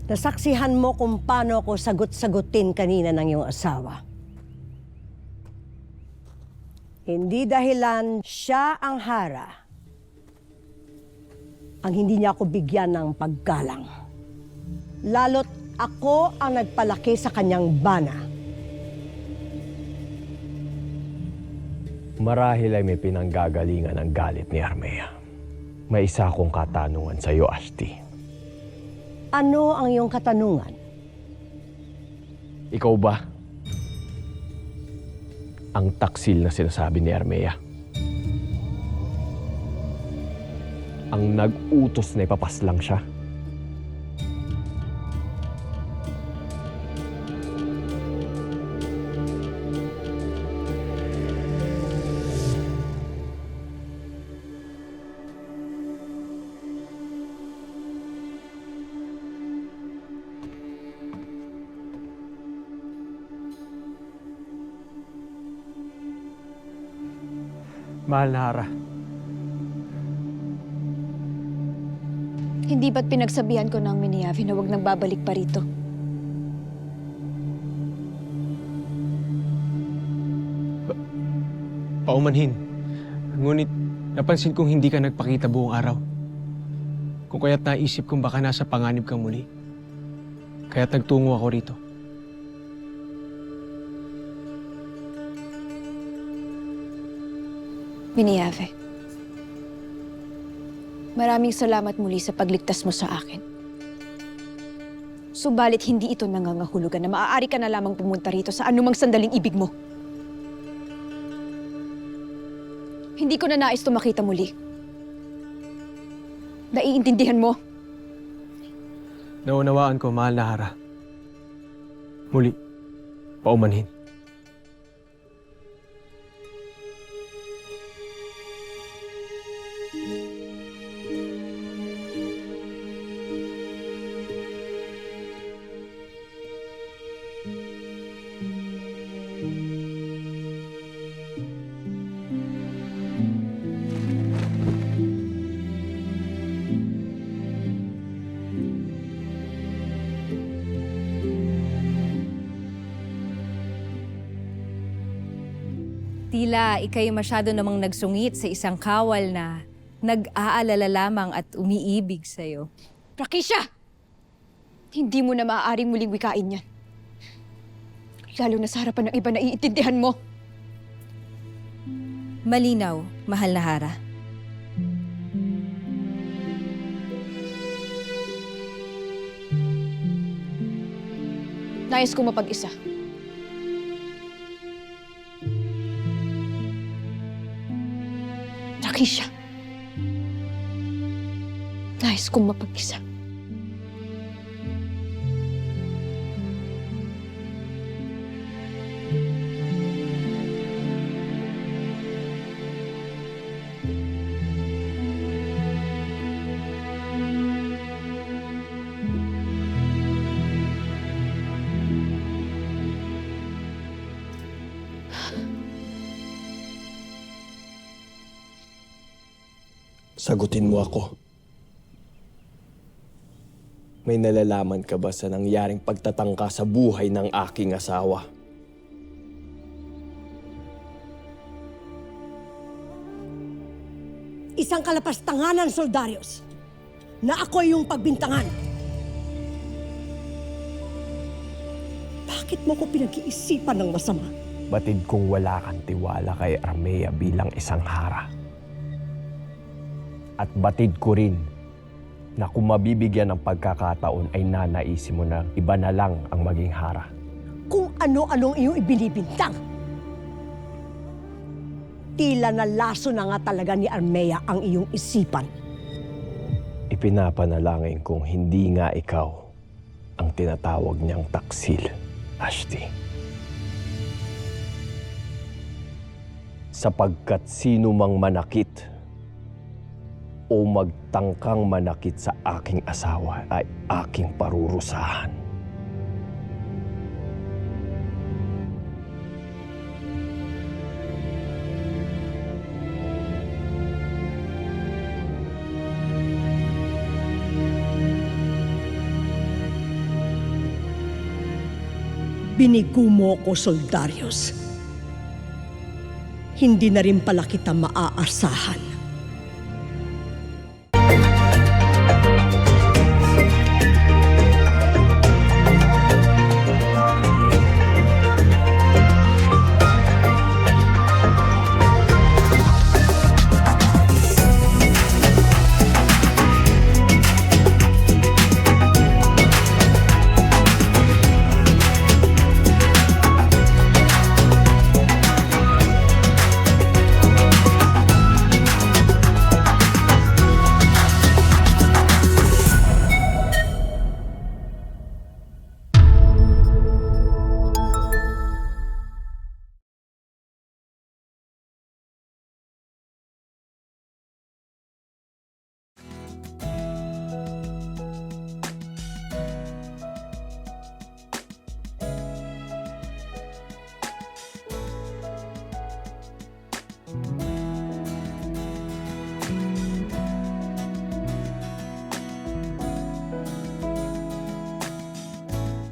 Nasaksihan mo kung paano ako sagot-sagutin kanina ng iyong asawa. Hindi dahilan siya ang hara ang hindi niya ako bigyan ng paggalang. Lalo't ako ang nagpalaki sa kanyang bana. Marahil ay may pinanggagalingan ang galit ni Armea. May isa akong katanungan sa iyo, Ashti. Ano ang iyong katanungan? Ikaw ba ang taksil na sinasabi ni Armea? Ang nag-utos na ipapaslang siya? Mahal na Hara, Hindi ba't pinagsabihan ko ng Miniavi na huwag nang babalik pa rito? paumanhin. Ngunit napansin kong hindi ka nagpakita buong araw. Kung kaya't naisip kong baka nasa panganib kang muli. Kaya't nagtungo ako rito. Miniavi, maraming salamat muli sa pagligtas mo sa akin. Subalit hindi ito nangangahulugan na maaari ka na lamang pumunta rito sa anumang sandaling ibig mo. Hindi ko na nais ito makita muli. Naiintindihan mo? Naunawaan ko, mahal na Hara. Muli, paumanhin. Tila ika'y masyado namang nagsungit sa isang kawal na nag-aalala lamang at umiibig sa'yo. Rakisha! Hindi mo na maaaring muling wikain yan. Lalo na sa harapan ng iba na iintindihan mo. Malinaw, mahal na Hara. Nais ko mapag-isa. Rakisha. Nais kong mapag-isa. Sagutin mo ako. May nalalaman ka ba sa nangyaring pagtatangka sa buhay ng aking asawa? Isang kalapastanganan, Soldarios, na ako yung pagbintangan. Bakit mo ko pinag-iisipan ng masama? Batid kong wala kang tiwala kay Armea bilang isang Hara. At batid ko rin na kung mabibigyan ng pagkakataon ay nanaisin mo na iba na lang ang maging Hara. Kung ano-anong iyong ibinibintang. Tila na laso na nga talaga ni Armea ang iyong isipan. Ipinapanalangin kong hindi nga ikaw ang tinatawag niyang taksil, Ashti. Sapagkat sino mang manakit o magtangkang manakit sa aking asawa ay aking parurusahan. binigo mo ko, Soldarius. Hindi na rin pala kita maaasahan.